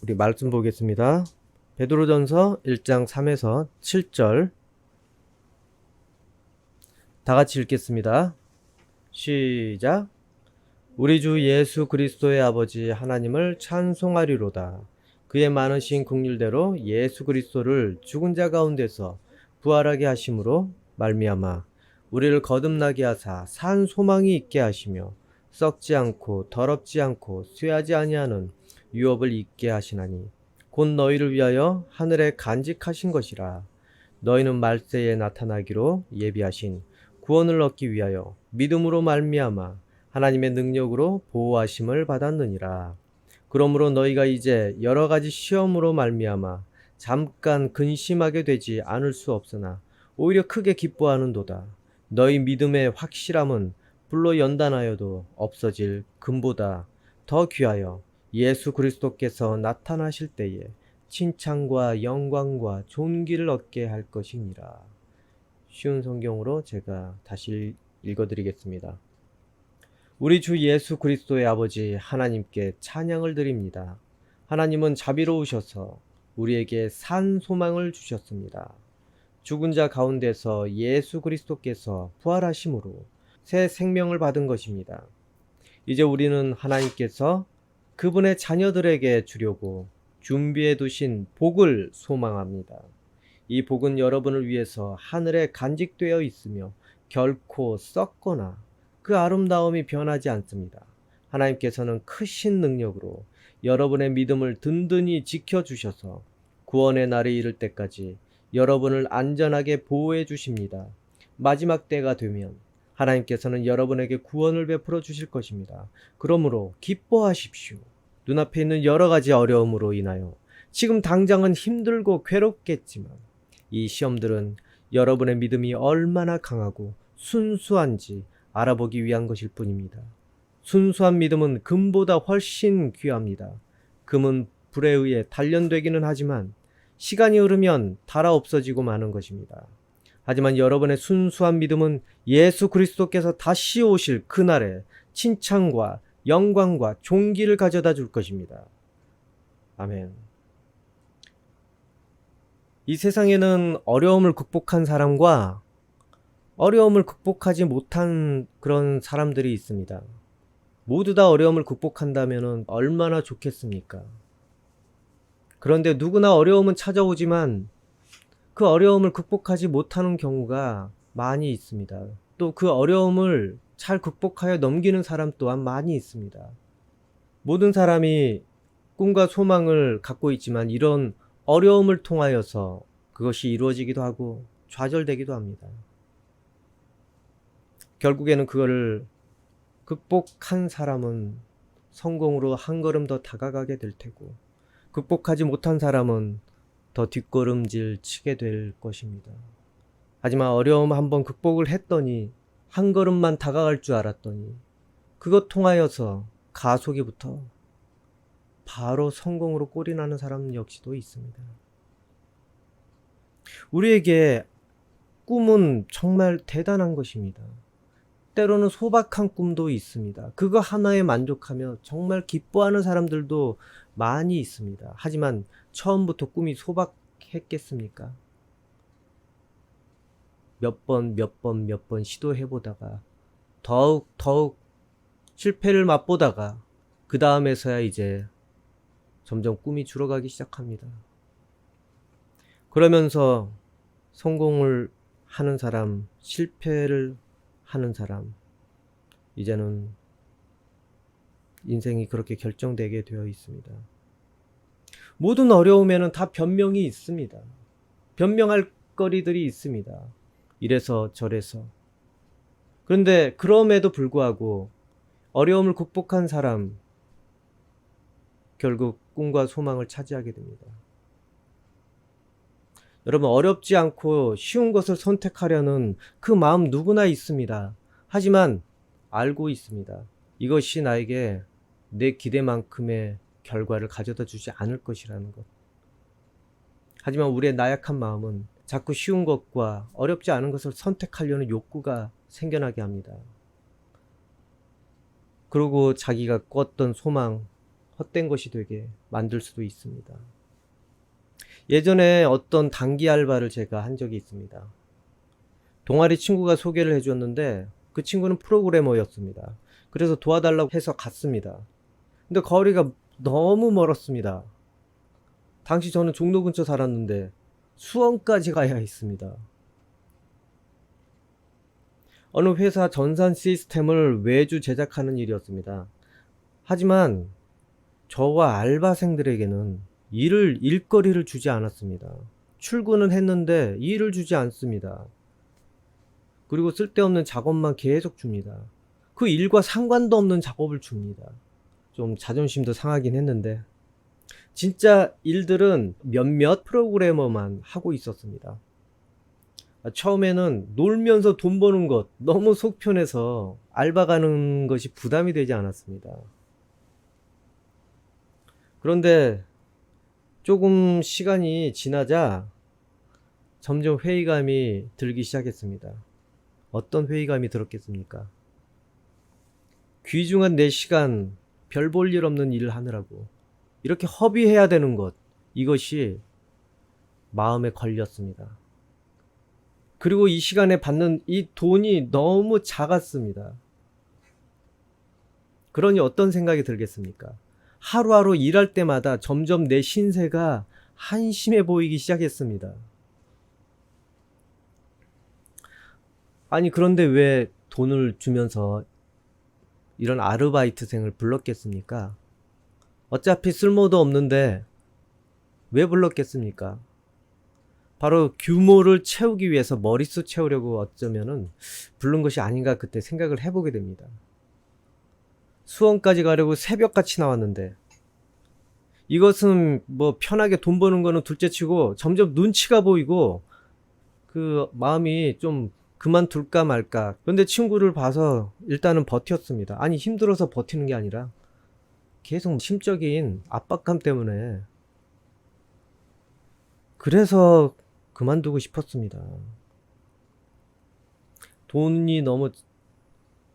우리 말씀 보겠습니다. 베드로전서 1장 3에서 7절 다 같이 읽겠습니다. 시작. 우리 주 예수 그리스도의 아버지 하나님을 찬송하리로다. 그의 많으신 긍휼대로 예수 그리스도를 죽은 자 가운데서 부활하게 하심으로 말미암아 우리를 거듭나게 하사 산 소망이 있게 하시며 썩지 않고 더럽지 않고 쇠하지 아니하는 유업을 있게 하시나니 곧 너희를 위하여 하늘에 간직하신 것이라. 너희는 말세에 나타나기로 예비하신 구원을 얻기 위하여 믿음으로 말미암아 하나님의 능력으로 보호하심을 받았느니라. 그러므로 너희가 이제 여러 가지 시험으로 말미암아 잠깐 근심하게 되지 않을 수 없으나 오히려 크게 기뻐하는도다. 너희 믿음의 확실함은 불로 연단하여도 없어질 금보다 더 귀하여 예수 그리스도께서 나타나실 때에 칭찬과 영광과 존귀를 얻게 할 것이니라. 쉬운 성경으로 제가 다시 읽어드리겠습니다. 우리 주 예수 그리스도의 아버지 하나님께 찬양을 드립니다. 하나님은 자비로우셔서 우리에게 산 소망을 주셨습니다. 죽은 자 가운데서 예수 그리스도께서 부활하심으로 새 생명을 받은 것입니다. 이제 우리는 하나님께서 그분의 자녀들에게 주려고 준비해 두신 복을 소망합니다. 이 복은 여러분을 위해서 하늘에 간직되어 있으며 결코 썩거나 그 아름다움이 변하지 않습니다. 하나님께서는 크신 능력으로 여러분의 믿음을 든든히 지켜주셔서 구원의 날이 이를 때까지 여러분을 안전하게 보호해 주십니다. 마지막 때가 되면 하나님께서는 여러분에게 구원을 베풀어 주실 것입니다. 그러므로 기뻐하십시오. 눈앞에 있는 여러 가지 어려움으로 인하여 지금 당장은 힘들고 괴롭겠지만 이 시험들은 여러분의 믿음이 얼마나 강하고 순수한지 알아보기 위한 것일 뿐입니다. 순수한 믿음은 금보다 훨씬 귀합니다. 금은 불에 의해 단련되기는 하지만 시간이 흐르면 닳아 없어지고 마는 것입니다. 하지만 여러분의 순수한 믿음은 예수 그리스도께서 다시 오실 그날에 칭찬과 영광과 존귀를 가져다 줄 것입니다. 아멘. 이 세상에는 어려움을 극복한 사람과 어려움을 극복하지 못한 그런 사람들이 있습니다. 모두 다 어려움을 극복한다면 얼마나 좋겠습니까? 그런데 누구나 어려움은 찾아오지만 그 어려움을 극복하지 못하는 경우가 많이 있습니다. 또 그 어려움을 잘 극복하여 넘기는 사람 또한 많이 있습니다. 모든 사람이 꿈과 소망을 갖고 있지만 이런 어려움을 통하여서 그것이 이루어지기도 하고 좌절되기도 합니다. 결국에는 그거를 극복한 사람은 성공으로 한 걸음 더 다가가게 될 테고 극복하지 못한 사람은 더 뒷걸음질 치게 될 것입니다. 하지만 어려움 한번 극복을 했더니 한 걸음만 다가갈 줄 알았더니 그것 통하여서 가속이 붙어 바로 성공으로 꼴이 나는 사람 역시도 있습니다. 우리에게 꿈은 정말 대단한 것입니다. 때로는 소박한 꿈도 있습니다. 그거 하나에 만족하며 정말 기뻐하는 사람들도 많이 있습니다. 하지만 처음부터 꿈이 소박했겠습니까? 몇 번 시도해보다가 더욱 실패를 맛보다가 그 다음에서야 이제 점점 꿈이 줄어가기 시작합니다. 그러면서 성공을 하는 사람, 실패를 하는 사람, 이제는 인생이 그렇게 결정되게 되어 있습니다. 모든 어려움에는 다 변명이 있습니다. 변명할 거리들이 있습니다. 이래서 저래서. 그런데 그럼에도 불구하고 어려움을 극복한 사람, 결국 꿈과 소망을 차지하게 됩니다. 여러분, 어렵지 않고 쉬운 것을 선택하려는 그 마음 누구나 있습니다. 하지만 알고 있습니다. 이것이 나에게 내 기대만큼의 결과를 가져다 주지 않을 것이라는 것. 하지만 우리의 나약한 마음은 자꾸 쉬운 것과 어렵지 않은 것을 선택하려는 욕구가 생겨나게 합니다. 그리고 자기가 꿨던 소망, 헛된 것이 되게 만들 수도 있습니다. 예전에 어떤 단기 알바를 제가 한 적이 있습니다. 동아리 친구가 소개를 해줬는데 그 친구는 프로그래머였습니다. 그래서 도와달라고 해서 갔습니다. 근데 거리가 너무 멀었습니다. 당시 저는 종로 근처 살았는데 수원까지 가야 했습니다. 어느 회사 전산 시스템을 외주 제작하는 일이었습니다. 하지만 저와 알바생들에게는 일거리를 주지 않았습니다. 출근은 했는데 일을 주지 않습니다. 그리고 쓸데없는 작업만 계속 줍니다. 그 일과 상관도 없는 작업을 줍니다. 좀 자존심도 상하긴 했는데 진짜 일들은 몇몇 프로그래머만 하고 있었습니다. 처음에는 놀면서 돈 버는 것 너무 속 편해서 알바 가는 것이 부담이 되지 않았습니다. 그런데 조금 시간이 지나자 점점 회의감이 들기 시작했습니다. 어떤 회의감이 들었겠습니까? 귀중한 내 시간 별 볼 일 없는 일을 하느라고 이렇게 허비해야 되는 것, 이것이 마음에 걸렸습니다. 그리고 이 시간에 받는 이 돈이 너무 작았습니다. 그러니 어떤 생각이 들겠습니까? 하루하루 일할 때마다 점점 내 신세가 한심해 보이기 시작했습니다. 아니, 그런데 왜 돈을 주면서 이런 아르바이트생을 불렀겠습니까? 어차피 쓸모도 없는데 왜 불렀겠습니까? 바로 규모를 채우기 위해서 머릿수 채우려고 어쩌면은 부른 것이 아닌가 그때 생각을 해보게 됩니다. 수원까지 가려고 새벽같이 나왔는데 이것은 뭐 편하게 돈 버는 거는 둘째치고 점점 눈치가 보이고 그 마음이 좀 그만둘까 말까. 그런데 친구를 봐서 일단은 버텼습니다. 아니, 힘들어서 버티는 게 아니라 계속 심적인 압박감 때문에 그래서 그만두고 싶었습니다. 돈이 너무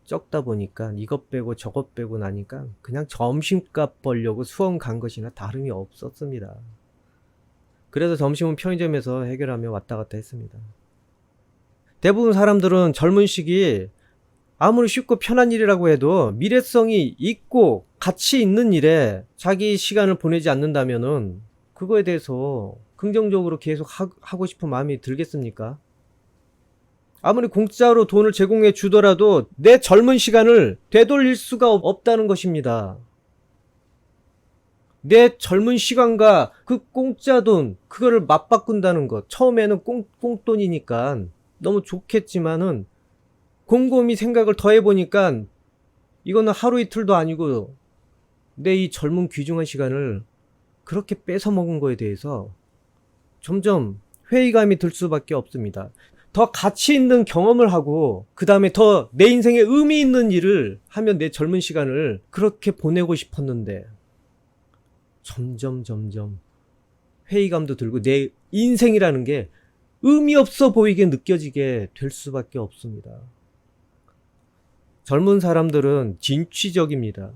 적다 보니까 이것 빼고 저것 빼고 나니까 그냥 점심값 벌려고 수원 간 것이나 다름이 없었습니다. 그래서 점심은 편의점에서 해결하며 왔다 갔다 했습니다. 대부분 사람들은 젊은 시기 아무리 쉽고 편한 일이라고 해도 미래성이 있고 가치 있는 일에 자기 시간을 보내지 않는다면은 그거에 대해서 긍정적으로 계속 하고 싶은 마음이 들겠습니까? 아무리 공짜로 돈을 제공해 주더라도 내 젊은 시간을 되돌릴 수가 없다는 것입니다. 내 젊은 시간과 그 공짜 돈, 그거를 맞바꾼다는 것. 처음에는 꽁돈이니까 너무 좋겠지만은 곰곰이 생각을 더 해보니까 이거는 하루 이틀도 아니고 내 이 젊은 귀중한 시간을 그렇게 뺏어 먹은 거에 대해서 점점 회의감이 들 수밖에 없습니다. 더 가치 있는 경험을 하고 그 다음에 더 내 인생에 의미 있는 일을 하면 내 젊은 시간을 그렇게 보내고 싶었는데 점점 회의감도 들고 내 인생이라는 게 의미 없어 보이게 느껴지게 될 수밖에 없습니다. 젊은 사람들은 진취적입니다.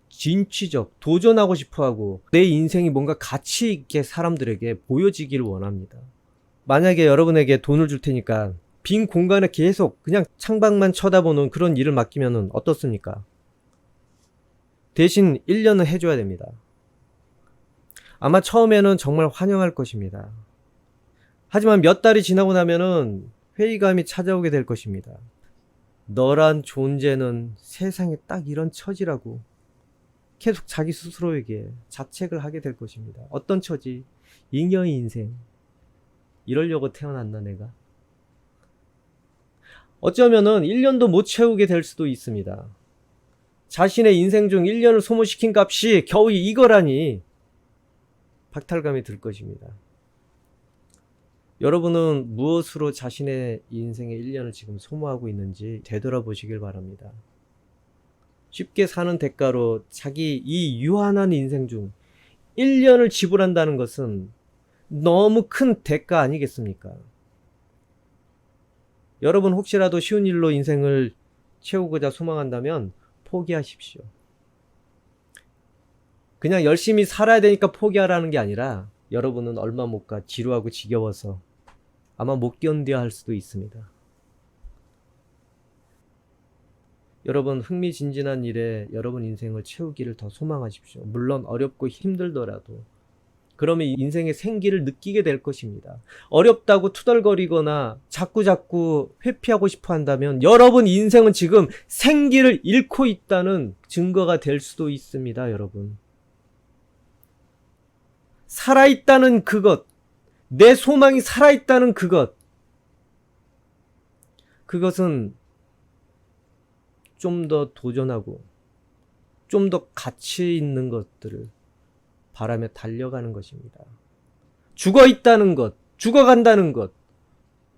진취적, 도전하고 싶어하고 내 인생이 뭔가 가치 있게 사람들에게 보여지기를 원합니다. 만약에 여러분에게 돈을 줄 테니까 빈 공간에 계속 그냥 창밖만 쳐다보는 그런 일을 맡기면 어떻습니까? 대신 1년은 해줘야 됩니다. 아마 처음에는 정말 환영할 것입니다. 하지만 몇 달이 지나고 나면은 회의감이 찾아오게 될 것입니다. 너란 존재는 세상에 딱 이런 처지라고 계속 자기 스스로에게 자책을 하게 될 것입니다. 어떤 처지? 잉여의 인생. 이러려고 태어났나 내가? 어쩌면은 1년도 못 채우게 될 수도 있습니다. 자신의 인생 중 1년을 소모시킨 값이 겨우 이거라니 박탈감이 들 것입니다. 여러분은 무엇으로 자신의 인생의 1년을 지금 소모하고 있는지 되돌아보시길 바랍니다. 쉽게 사는 대가로 자기 이 유한한 인생 중 1년을 지불한다는 것은 너무 큰 대가 아니겠습니까? 여러분 혹시라도 쉬운 일로 인생을 채우고자 소망한다면 포기하십시오. 그냥 열심히 살아야 되니까 포기하라는 게 아니라 여러분은 얼마 못 가 지루하고 지겨워서 아마 못 견뎌야 할 수도 있습니다. 여러분 흥미진진한 일에 여러분 인생을 채우기를 더 소망하십시오. 물론 어렵고 힘들더라도 그러면 인생의 생기를 느끼게 될 것입니다. 어렵다고 투덜거리거나 자꾸자꾸 회피하고 싶어 한다면 여러분 인생은 지금 생기를 잃고 있다는 증거가 될 수도 있습니다. 여러분 살아있다는 그것, 내 소망이 살아있다는 그것은 좀 더 도전하고 좀 더 가치 있는 것들을 바라며 달려가는 것입니다. 죽어 있다는 것, 죽어간다는 것,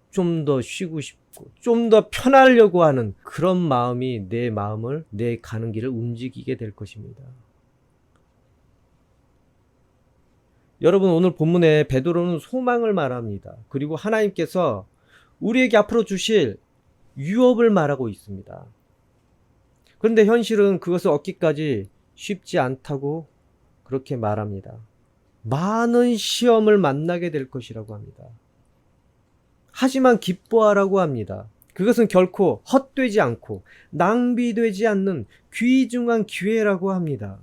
좀 더 쉬고 싶고 좀 더 편하려고 하는 그런 마음이 내 마음을, 내 가는 길을 움직이게 될 것입니다. 여러분 오늘 본문에 베드로는 소망을 말합니다. 그리고 하나님께서 우리에게 앞으로 주실 유업을 말하고 있습니다. 그런데 현실은 그것을 얻기까지 쉽지 않다고 그렇게 말합니다. 많은 시험을 만나게 될 것이라고 합니다. 하지만 기뻐하라고 합니다. 그것은 결코 헛되지 않고 낭비되지 않는 귀중한 기회라고 합니다.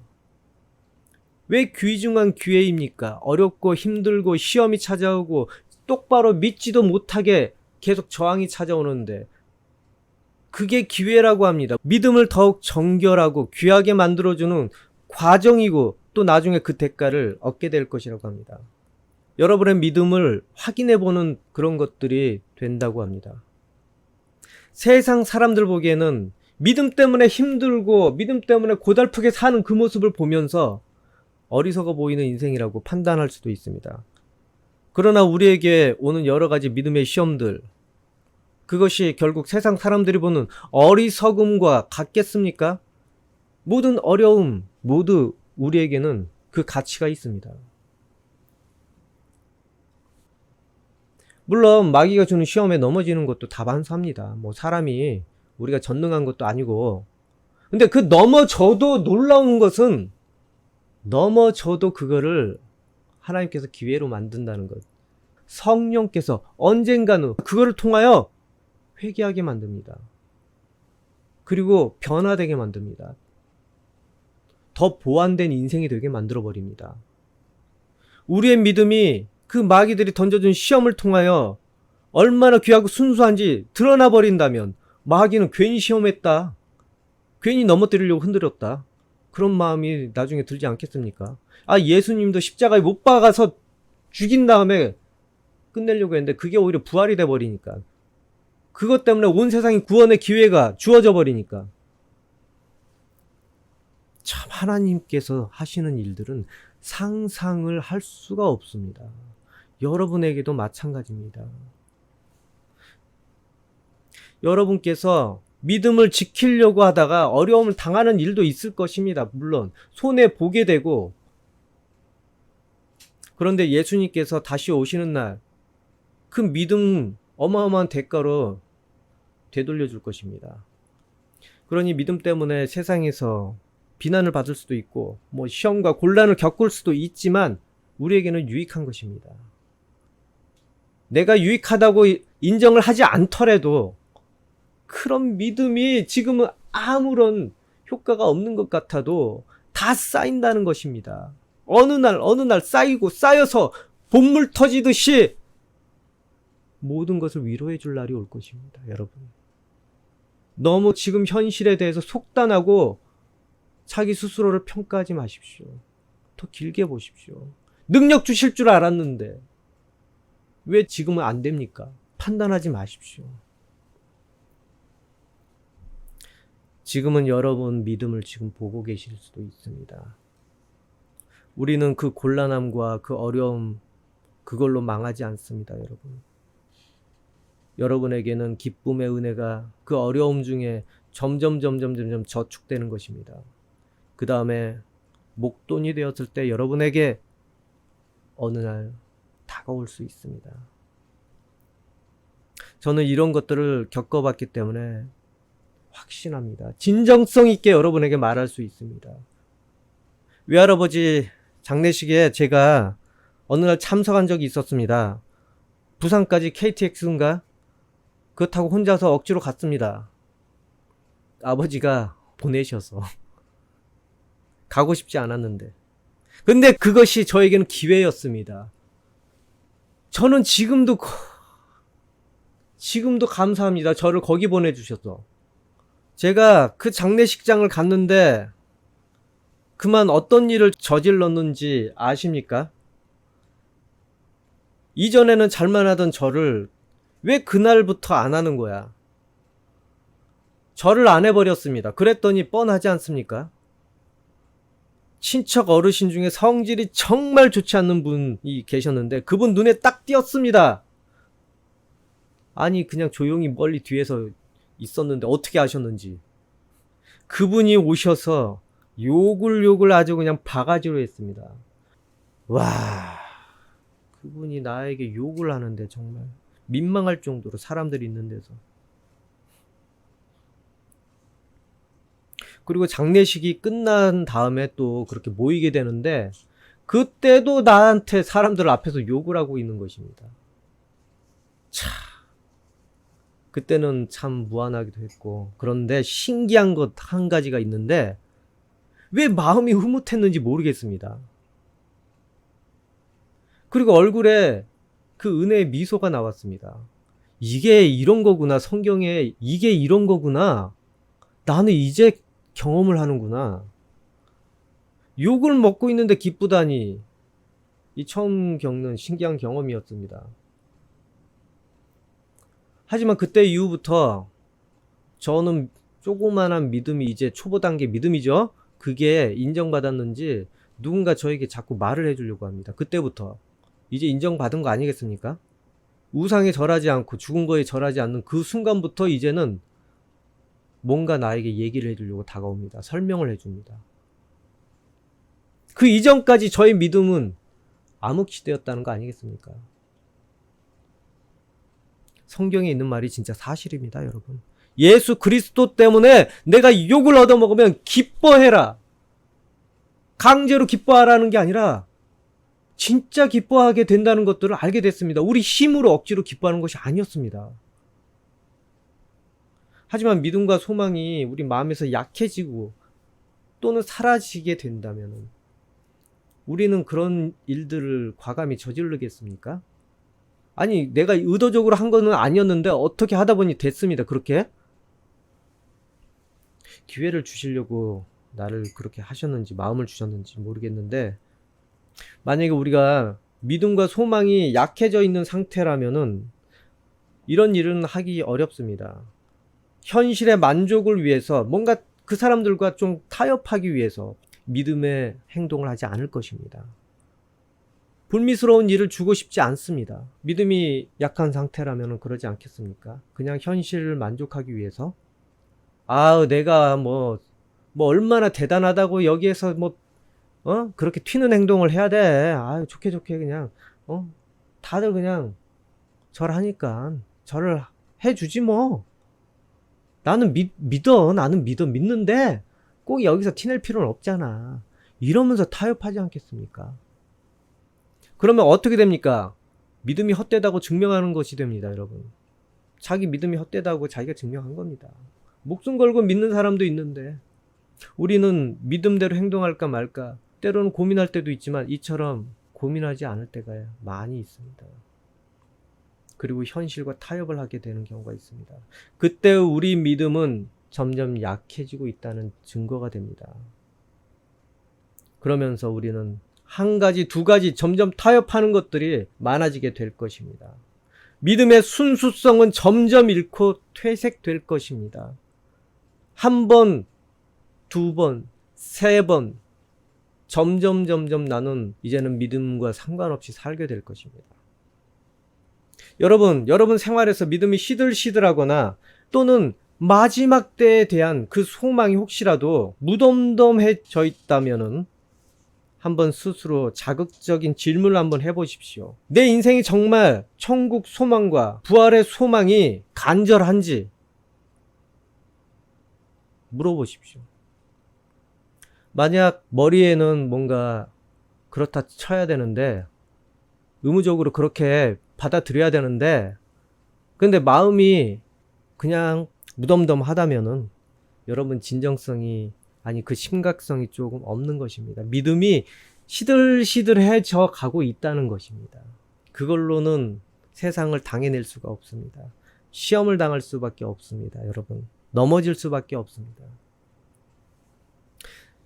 왜 귀중한 기회입니까? 어렵고 힘들고 시험이 찾아오고 똑바로 믿지도 못하게 계속 저항이 찾아오는데 그게 기회라고 합니다. 믿음을 더욱 정결하고 귀하게 만들어주는 과정이고 또 나중에 그 대가를 얻게 될 것이라고 합니다. 여러분의 믿음을 확인해보는 그런 것들이 된다고 합니다. 세상 사람들 보기에는 믿음 때문에 힘들고 믿음 때문에 고달프게 사는 그 모습을 보면서 어리석어 보이는 인생이라고 판단할 수도 있습니다. 그러나 우리에게 오는 여러 가지 믿음의 시험들, 그것이 결국 세상 사람들이 보는 어리석음과 같겠습니까? 모든 어려움 모두 우리에게는 그 가치가 있습니다. 물론 마귀가 주는 시험에 넘어지는 것도 다반사입니다. 사람이 우리가 전능한 것도 아니고, 근데 그 넘어져도 놀라운 것은 넘어져도 그거를 하나님께서 기회로 만든다는 것. 성령께서 언젠가는 그거를 통하여 회개하게 만듭니다. 그리고 변화되게 만듭니다. 더 보완된 인생이 되게 만들어버립니다. 우리의 믿음이 그 마귀들이 던져준 시험을 통하여 얼마나 귀하고 순수한지 드러나 버린다면 마귀는 괜히 시험했다, 괜히 넘어뜨리려고 흔들었다, 그런 마음이 나중에 들지 않겠습니까? 예수님도 십자가에 못 박아서 죽인 다음에 끝내려고 했는데 그게 오히려 부활이 돼 버리니까, 그것 때문에 온 세상에 구원의 기회가 주어져 버리니까. 참 하나님께서 하시는 일들은 상상을 할 수가 없습니다. 여러분에게도 마찬가지입니다. 여러분께서 믿음을 지키려고 하다가 어려움을 당하는 일도 있을 것입니다. 물론 손해보게 되고, 그런데 예수님께서 다시 오시는 날 그 믿음 어마어마한 대가로 되돌려 줄 것입니다. 그러니 믿음 때문에 세상에서 비난을 받을 수도 있고 시험과 곤란을 겪을 수도 있지만 우리에게는 유익한 것입니다. 내가 유익하다고 인정을 하지 않더라도 그런 믿음이 지금은 아무런 효과가 없는 것 같아도 다 쌓인다는 것입니다. 어느 날 쌓이고 쌓여서 본물 터지듯이 모든 것을 위로해 줄 날이 올 것입니다. 여러분, 너무 지금 현실에 대해서 속단하고 자기 스스로를 평가하지 마십시오. 더 길게 보십시오. 능력 주실 줄 알았는데 왜 지금은 안 됩니까? 판단하지 마십시오. 지금은 여러분 믿음을 지금 보고 계실 수도 있습니다. 우리는 그 곤란함과 그 어려움, 그걸로 망하지 않습니다. 여러분에게는 기쁨의 은혜가 그 어려움 중에 점점 저축되는 것입니다. 그 다음에 목돈이 되었을 때 여러분에게 어느 날 다가올 수 있습니다. 저는 이런 것들을 겪어봤기 때문에 확신합니다. 진정성 있게 여러분에게 말할 수 있습니다. 외할아버지 장례식에 제가 어느 날 참석한 적이 있었습니다. 부산까지 KTX인가? 그거 타고 혼자서 억지로 갔습니다. 아버지가 보내셔서. 가고 싶지 않았는데. 근데 그것이 저에게는 기회였습니다. 저는 지금도 감사합니다. 저를 거기 보내주셔서. 제가 그 장례식장을 갔는데 그만 어떤 일을 저질렀는지 아십니까? 이전에는 잘만 하던 저를 왜 그날부터 안 하는 거야? 절을 안 해버렸습니다. 그랬더니 뻔하지 않습니까? 친척 어르신 중에 성질이 정말 좋지 않는 분이 계셨는데 그분 눈에 딱 띄었습니다. 아니 그냥 조용히 멀리 뒤에서 있었는데 어떻게 아셨는지. 그분이 오셔서 욕을 아주 그냥 바가지로 했습니다. 와, 그분이 나에게 욕을 하는데 정말 민망할 정도로 사람들이 있는 데서. 그리고 장례식이 끝난 다음에 또 그렇게 모이게 되는데 그때도 나한테 사람들 앞에서 욕을 하고 있는 것입니다. 참, 그때는 참 무안하기도 했고. 그런데 신기한 것 한 가지가 있는데 왜 마음이 흐뭇했는지 모르겠습니다. 그리고 얼굴에 그 은혜의 미소가 나왔습니다. 이게 이런 거구나. 성경에 이게 이런 거구나. 나는 이제 경험을 하는구나. 욕을 먹고 있는데 기쁘다니. 이 처음 겪는 신기한 경험이었습니다. 하지만 그때 이후부터 저는 조그만한 믿음이 이제 초보 단계 믿음이죠. 그게 인정받았는지 누군가 저에게 자꾸 말을 해주려고 합니다. 그때부터 이제 인정받은 거 아니겠습니까? 우상에 절하지 않고 죽은 거에 절하지 않는 그 순간부터 이제는 뭔가 나에게 얘기를 해주려고 다가옵니다. 설명을 해줍니다. 그 이전까지 저의 믿음은 암흑시대였다는 거 아니겠습니까? 성경에 있는 말이 진짜 사실입니다, 여러분. 예수 그리스도 때문에 내가 욕을 얻어먹으면 기뻐해라. 강제로 기뻐하라는 게 아니라 진짜 기뻐하게 된다는 것들을 알게 됐습니다. 우리 힘으로 억지로 기뻐하는 것이 아니었습니다. 하지만 믿음과 소망이 우리 마음에서 약해지고 또는 사라지게 된다면 우리는 그런 일들을 과감히 저지르겠습니까? 아니, 내가 의도적으로 한 거는 아니었는데 어떻게 하다 보니 됐습니다. 그렇게 기회를 주시려고 나를 그렇게 하셨는지 마음을 주셨는지 모르겠는데, 만약에 우리가 믿음과 소망이 약해져 있는 상태라면은 이런 일은 하기 어렵습니다. 현실의 만족을 위해서 뭔가 그 사람들과 좀 타협하기 위해서 믿음의 행동을 하지 않을 것입니다. 불미스러운 일을 주고 싶지 않습니다. 믿음이 약한 상태라면 그러지 않겠습니까? 그냥 현실을 만족하기 위해서 내가 뭐 얼마나 대단하다고 여기에서 그렇게 튀는 행동을 해야 돼. 좋게 그냥 다들 그냥 절하니까 절을 해주지 뭐. 나는 믿는데 꼭 여기서 티낼 필요는 없잖아. 이러면서 타협하지 않겠습니까? 그러면 어떻게 됩니까? 믿음이 헛되다고 증명하는 것이 됩니다, 여러분. 자기 믿음이 헛되다고 자기가 증명한 겁니다. 목숨 걸고 믿는 사람도 있는데 우리는 믿음대로 행동할까 말까 때로는 고민할 때도 있지만 이처럼 고민하지 않을 때가 많이 있습니다. 그리고 현실과 타협을 하게 되는 경우가 있습니다. 그때 우리 믿음은 점점 약해지고 있다는 증거가 됩니다. 그러면서 우리는 한 가지, 두 가지 점점 타협하는 것들이 많아지게 될 것입니다. 믿음의 순수성은 점점 잃고 퇴색될 것입니다. 한 번, 두 번, 세 번, 점점 나는 이제는 믿음과 상관없이 살게 될 것입니다. 여러분 생활에서 믿음이 시들시들하거나 또는 마지막 때에 대한 그 소망이 혹시라도 무덤덤해져 있다면은 한번 스스로 자극적인 질문을 한번 해보십시오. 내 인생이 정말 천국 소망과 부활의 소망이 간절한지 물어보십시오. 만약 머리에는 뭔가 그렇다 쳐야 되는데, 의무적으로 그렇게 받아들여야 되는데, 근데 마음이 그냥 무덤덤하다면은 여러분 진정성이, 아니 그 심각성이 조금 없는 것입니다. 믿음이 시들시들해져 가고 있다는 것입니다. 그걸로는 세상을 당해낼 수가 없습니다. 시험을 당할 수밖에 없습니다. 여러분, 넘어질 수밖에 없습니다.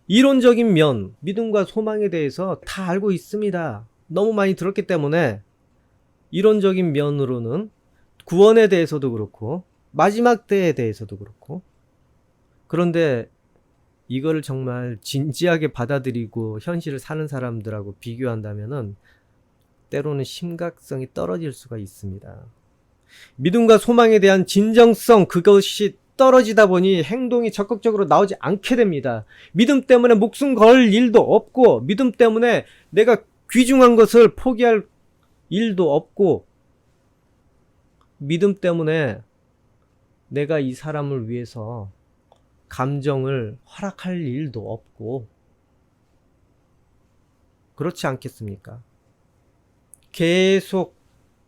이론적인 면, 믿음과 소망에 대해서 다 알고 있습니다. 너무 많이 들었기 때문에 이론적인 면으로는 구원에 대해서도 그렇고 마지막 때에 대해서도 그렇고, 그런데 이거를 정말 진지하게 받아들이고 현실을 사는 사람들하고 비교한다면은 때로는 심각성이 떨어질 수가 있습니다. 믿음과 소망에 대한 진정성, 그것이 떨어지다 보니 행동이 적극적으로 나오지 않게 됩니다. 믿음 때문에 목숨 걸 일도 없고, 믿음 때문에 내가 귀중한 것을 포기할 일도 없고, 믿음 때문에 내가 이 사람을 위해서 감정을 허락할 일도 없고, 그렇지 않겠습니까? 계속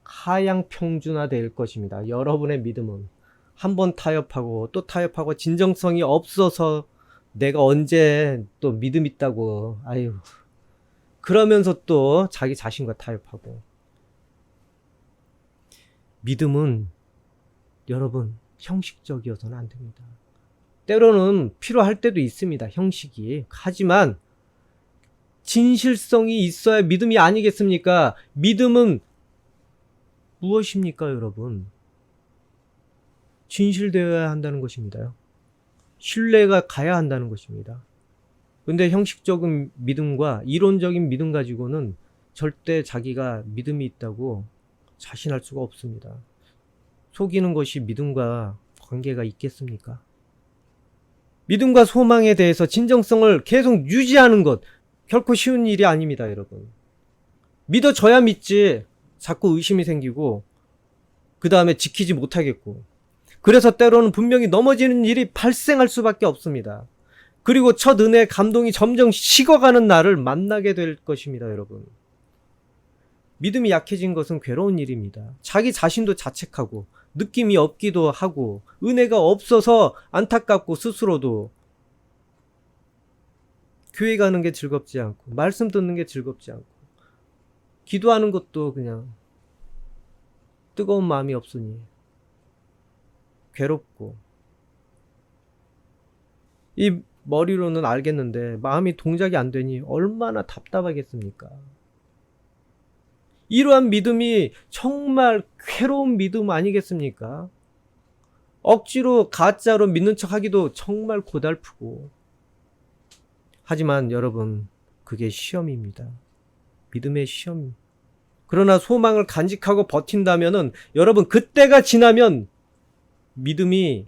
하향 평준화 될 것입니다. 여러분의 믿음은 한번 타협하고 또 타협하고, 진정성이 없어서 내가 언제 또 믿음 있다고, 아유, 그러면서 또 자기 자신과 타협하고. 믿음은 여러분 형식적이어서는 안 됩니다. 때로는 필요할 때도 있습니다, 형식이. 하지만 진실성이 있어야 믿음이 아니겠습니까? 믿음은 무엇입니까, 여러분? 진실되어야 한다는 것입니다. 신뢰가 가야 한다는 것입니다. 근데 형식적인 믿음과 이론적인 믿음 가지고는 절대 자기가 믿음이 있다고 자신할 수가 없습니다. 속이는 것이 믿음과 관계가 있겠습니까? 믿음과 소망에 대해서 진정성을 계속 유지하는 것, 결코 쉬운 일이 아닙니다, 여러분. 믿어져야 믿지, 자꾸 의심이 생기고, 그 다음에 지키지 못하겠고, 그래서 때로는 분명히 넘어지는 일이 발생할 수밖에 없습니다. 그리고 첫 은혜의 감동이 점점 식어가는 날을 만나게 될 것입니다, 여러분. 믿음이 약해진 것은 괴로운 일입니다. 자기 자신도 자책하고, 느낌이 없기도 하고, 은혜가 없어서 안타깝고, 스스로도 교회 가는 게 즐겁지 않고, 말씀 듣는 게 즐겁지 않고, 기도하는 것도 그냥 뜨거운 마음이 없으니 괴롭고, 이 머리로는 알겠는데 마음이 동작이 안 되니 얼마나 답답하겠습니까? 이러한 믿음이 정말 괴로운 믿음 아니겠습니까? 억지로 가짜로 믿는 척 하기도 정말 고달프고. 하지만 여러분, 그게 시험입니다. 믿음의 시험. 그러나 소망을 간직하고 버틴다면은, 여러분, 그때가 지나면 믿음이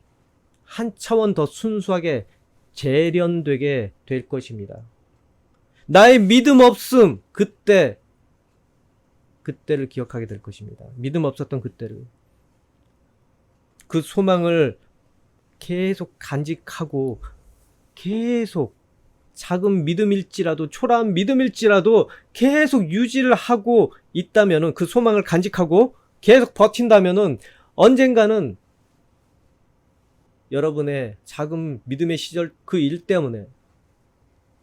한 차원 더 순수하게 재련되게 될 것입니다. 나의 믿음 없음, 그때를 기억하게 될 것입니다. 믿음 없었던 그때를. 그 소망을 계속 간직하고, 계속 작은 믿음일지라도, 초라한 믿음일지라도 계속 유지를 하고 있다면은, 그 소망을 간직하고 계속 버틴다면은, 언젠가는 여러분의 작은 믿음의 시절 그 일 때문에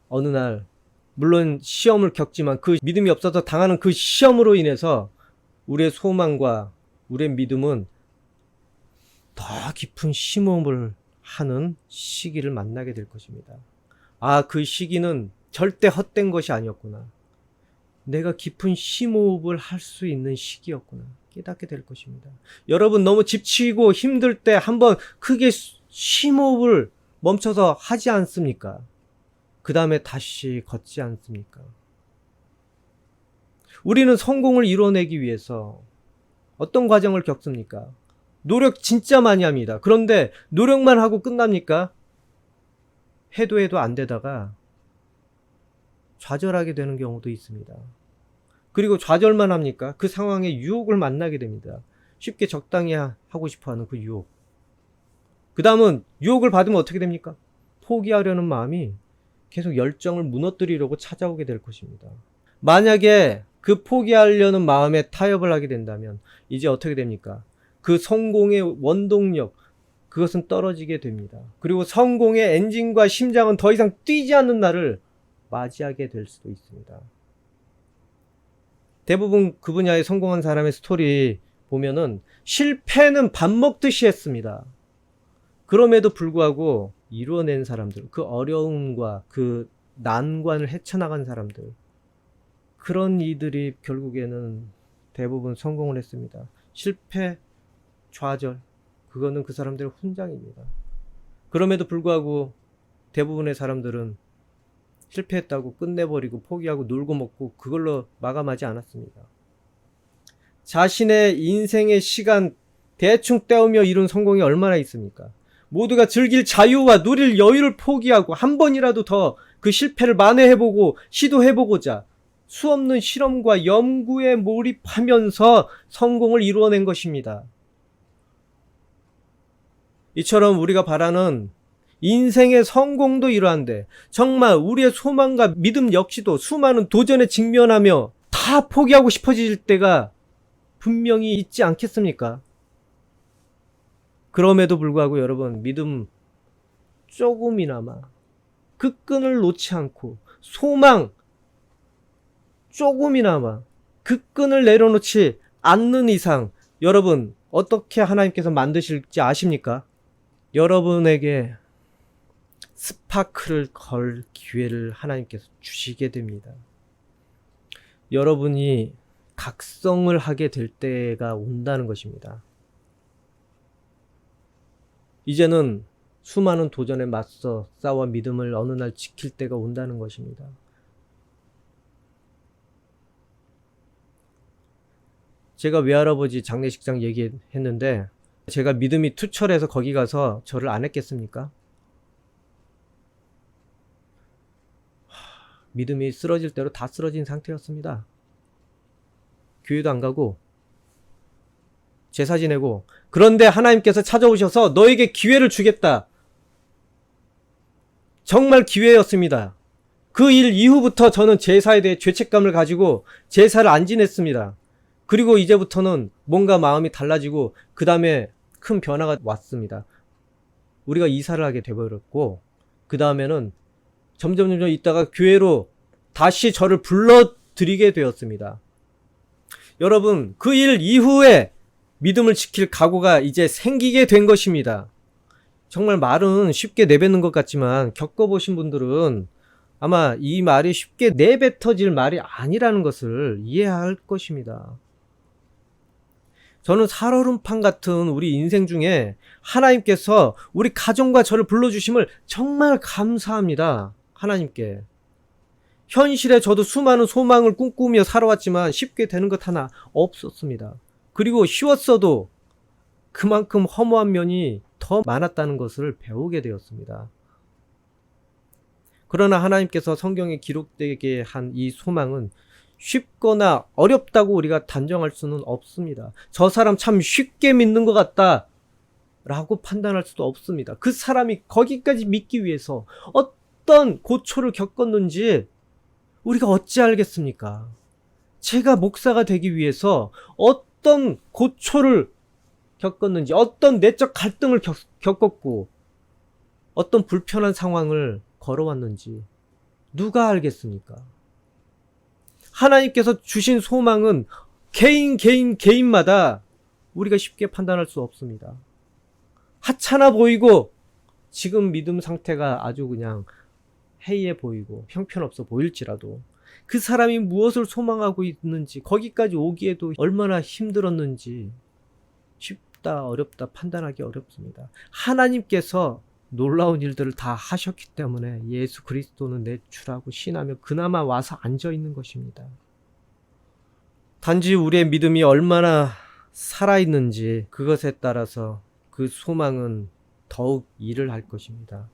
어느 날, 물론 시험을 겪지만 그 믿음이 없어서 당하는 그 시험으로 인해서 우리의 소망과 우리의 믿음은 더 깊은 심호흡을 하는 시기를 만나게 될 것입니다. 아, 그 시기는 절대 헛된 것이 아니었구나. 내가 깊은 심호흡을 할 수 있는 시기였구나. 깨닫게 될 것입니다. 여러분, 너무 지치고 힘들 때 한번 크게 심호흡을 멈춰서 하지 않습니까? 그 다음에 다시 걷지 않습니까? 우리는 성공을 이뤄내기 위해서 어떤 과정을 겪습니까? 노력 진짜 많이 합니다. 그런데 노력만 하고 끝납니까? 해도 안 되다가 좌절하게 되는 경우도 있습니다. 그리고 좌절만 합니까? 그 상황에 유혹을 만나게 됩니다. 쉽게 적당히 하고 싶어하는 그 유혹. 그 다음은 유혹을 받으면 어떻게 됩니까? 포기하려는 마음이 계속 열정을 무너뜨리려고 찾아오게 될 것입니다. 만약에 그 포기하려는 마음에 타협을 하게 된다면 이제 어떻게 됩니까? 그 성공의 원동력, 그것은 떨어지게 됩니다. 그리고 성공의 엔진과 심장은 더 이상 뛰지 않는 날을 맞이하게 될 수도 있습니다. 대부분 그 분야에 성공한 사람의 스토리 보면은 실패는 밥 먹듯이 했습니다. 그럼에도 불구하고 이루어낸 사람들, 그 어려움과 그 난관을 헤쳐나간 사람들, 그런 이들이 결국에는 대부분 성공을 했습니다. 실패, 좌절, 그거는 그 사람들의 훈장입니다. 그럼에도 불구하고 대부분의 사람들은 실패했다고 끝내버리고 포기하고 놀고 먹고 그걸로 마감하지 않았습니다. 자신의 인생의 시간 대충 때우며 이룬 성공이 얼마나 있습니까? 모두가 즐길 자유와 누릴 여유를 포기하고 한 번이라도 더 그 실패를 만회해보고 시도해보고자 수없는 실험과 연구에 몰입하면서 성공을 이루어낸 것입니다. 이처럼 우리가 바라는 인생의 성공도 이러한데 정말 우리의 소망과 믿음 역시도 수많은 도전에 직면하며 다 포기하고 싶어질 때가 분명히 있지 않겠습니까? 그럼에도 불구하고 여러분, 믿음 조금이나마 그 끈을 놓지 않고 소망 조금이나마 그 끈을 내려놓지 않는 이상 여러분 어떻게 하나님께서 만드실지 아십니까? 여러분에게 스파크를 걸 기회를 하나님께서 주시게 됩니다. 여러분이 각성을 하게 될 때가 온다는 것입니다. 이제는 수많은 도전에 맞서 싸워 믿음을 어느 날 지킬 때가 온다는 것입니다. 제가 외할아버지 장례식장 얘기했는데 제가 믿음이 투철해서 거기 가서 절을 안 했겠습니까? 믿음이 쓰러질 대로 다 쓰러진 상태였습니다. 교회도 안 가고 제사 지내고, 그런데 하나님께서 찾아오셔서 너에게 기회를 주겠다. 정말 기회였습니다. 그 일 이후부터 저는 제사에 대해 죄책감을 가지고 제사를 안 지냈습니다. 그리고 이제부터는 뭔가 마음이 달라지고 그 다음에 큰 변화가 왔습니다. 우리가 이사를 하게 돼버렸고 그 다음에는 점점 있다가 교회로 다시 저를 불러들이게 되었습니다. 여러분, 그 일 이후에 믿음을 지킬 각오가 이제 생기게 된 것입니다. 정말 말은 쉽게 내뱉는 것 같지만 겪어보신 분들은 아마 이 말이 쉽게 내뱉어질 말이 아니라는 것을 이해할 것입니다. 저는 살얼음판 같은 우리 인생 중에 하나님께서 우리 가정과 저를 불러주심을 정말 감사합니다. 하나님께. 현실에 저도 수많은 소망을 꿈꾸며 살아왔지만 쉽게 되는 것 하나 없었습니다. 그리고 쉬웠어도 그만큼 허무한 면이 더 많았다는 것을 배우게 되었습니다. 그러나 하나님께서 성경에 기록되게 한 이 소망은 쉽거나 어렵다고 우리가 단정할 수는 없습니다. 저 사람 참 쉽게 믿는 것 같다 라고 판단할 수도 없습니다. 그 사람이 거기까지 믿기 위해서 어떤 고초를 겪었는지 우리가 어찌 알겠습니까? 제가 목사가 되기 위해서 어떤 고초를 겪었는지, 어떤 내적 갈등을 겪었고 어떤 불편한 상황을 걸어왔는지 누가 알겠습니까? 하나님께서 주신 소망은 개인마다 우리가 쉽게 판단할 수 없습니다. 하찮아 보이고 지금 믿음 상태가 아주 그냥 해이해 보이고 형편없어 보일지라도 그 사람이 무엇을 소망하고 있는지, 거기까지 오기에도 얼마나 힘들었는지 쉽다 어렵다 판단하기 어렵습니다. 하나님께서 놀라운 일들을 다 하셨기 때문에 예수 그리스도는 내 주라고 신하며 그나마 와서 앉아 있는 것입니다. 단지 우리의 믿음이 얼마나 살아있는지 그것에 따라서 그 소망은 더욱 일을 할 것입니다.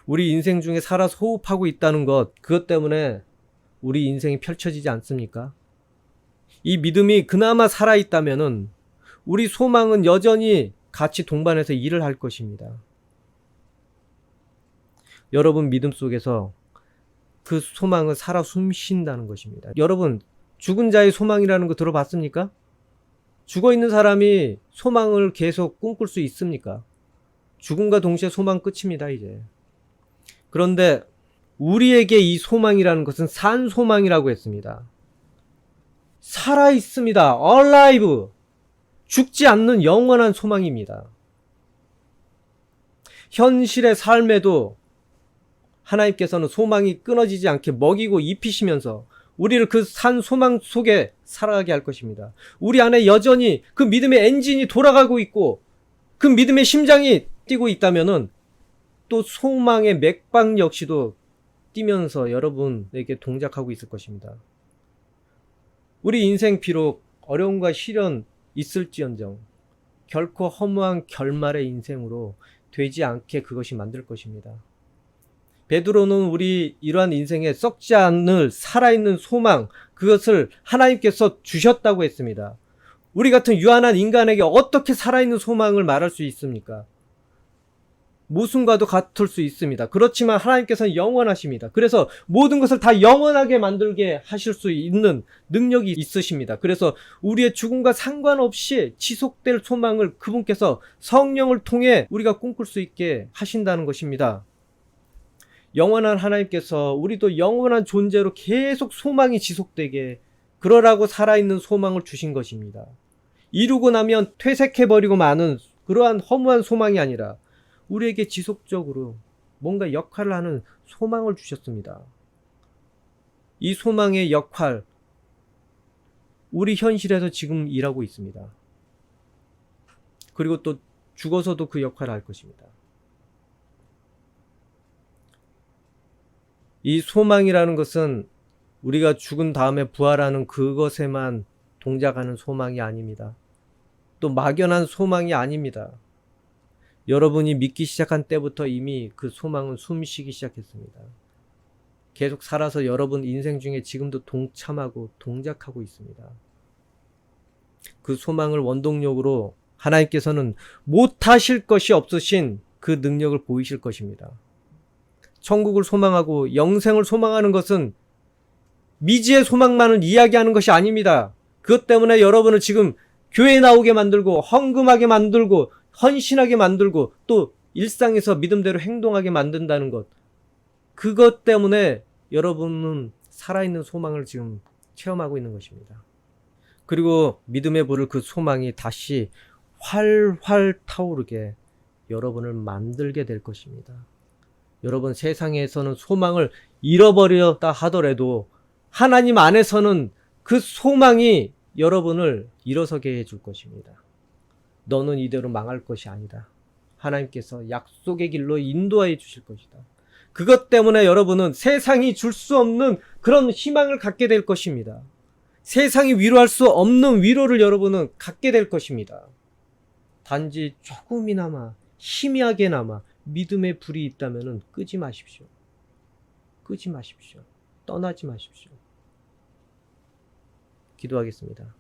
우리 인생 중에 살아서 호흡하고 있다는 것, 그것 때문에 우리 인생이 펼쳐지지 않습니까? 이 믿음이 그나마 살아있다면은 우리 소망은 여전히 같이 동반해서 일을 할 것입니다. 여러분 믿음 속에서 그 소망은 살아 숨쉰다는 것입니다. 여러분, 죽은 자의 소망이라는 거 들어봤습니까? 죽어 있는 사람이 소망을 계속 꿈꿀 수 있습니까? 죽음과 동시에 소망 끝입니다, 이제. 그런데 우리에게 이 소망이라는 것은 산 소망이라고 했습니다. 살아 있습니다. alive. 죽지 않는 영원한 소망입니다. 현실의 삶에도 하나님께서는 소망이 끊어지지 않게 먹이고 입히시면서 우리를 그 산 소망 속에 살아가게 할 것입니다. 우리 안에 여전히 그 믿음의 엔진이 돌아가고 있고 그 믿음의 심장이 뛰고 있다면은 또 소망의 맥박 역시도 뛰면서 여러분에게 동작하고 있을 것입니다. 우리 인생 비록 어려움과 시련 있을지언정 결코 허무한 결말의 인생으로 되지 않게 그것이 만들 것입니다. 베드로는 우리 이러한 인생에 썩지 않을 살아있는 소망, 그것을 하나님께서 주셨다고 했습니다. 우리 같은 유한한 인간에게 어떻게 살아있는 소망을 말할 수 있습니까? 모순과도 같을 수 있습니다. 그렇지만 하나님께서는 영원하십니다. 그래서 모든 것을 다 영원하게 만들게 하실 수 있는 능력이 있으십니다. 그래서 우리의 죽음과 상관없이 지속될 소망을 그분께서 성령을 통해 우리가 꿈꿀 수 있게 하신다는 것입니다. 영원한 하나님께서 우리도 영원한 존재로 계속 소망이 지속되게 그러라고 살아있는 소망을 주신 것입니다. 이루고 나면 퇴색해버리고 마는 그러한 허무한 소망이 아니라 우리에게 지속적으로 뭔가 역할을 하는 소망을 주셨습니다. 이 소망의 역할, 우리 현실에서 지금 일하고 있습니다. 그리고 또 죽어서도 그 역할을 할 것입니다. 이 소망이라는 것은 우리가 죽은 다음에 부활하는 그것에만 동작하는 소망이 아닙니다. 또 막연한 소망이 아닙니다. 여러분이 믿기 시작한 때부터 이미 그 소망은 숨쉬기 시작했습니다. 계속 살아서 여러분 인생 중에 지금도 동참하고 동작하고 있습니다. 그 소망을 원동력으로 하나님께서는 못하실 것이 없으신 그 능력을 보이실 것입니다. 천국을 소망하고 영생을 소망하는 것은 미지의 소망만을 이야기하는 것이 아닙니다. 그것 때문에 여러분을 지금 교회에 나오게 만들고 헌금하게 만들고 헌신하게 만들고 또 일상에서 믿음대로 행동하게 만든다는 것. 그것 때문에 여러분은 살아있는 소망을 지금 체험하고 있는 것입니다. 그리고 믿음의 불을 그 소망이 다시 활활 타오르게 여러분을 만들게 될 것입니다. 여러분 세상에서는 소망을 잃어버렸다 하더라도 하나님 안에서는 그 소망이 여러분을 일어서게 해줄 것입니다. 너는 이대로 망할 것이 아니다. 하나님께서 약속의 길로 인도하여 주실 것이다. 그것 때문에 여러분은 세상이 줄 수 없는 그런 희망을 갖게 될 것입니다. 세상이 위로할 수 없는 위로를 여러분은 갖게 될 것입니다. 단지 조금이나마 희미하게나마 믿음의 불이 있다면 끄지 마십시오. 끄지 마십시오. 떠나지 마십시오. 기도하겠습니다.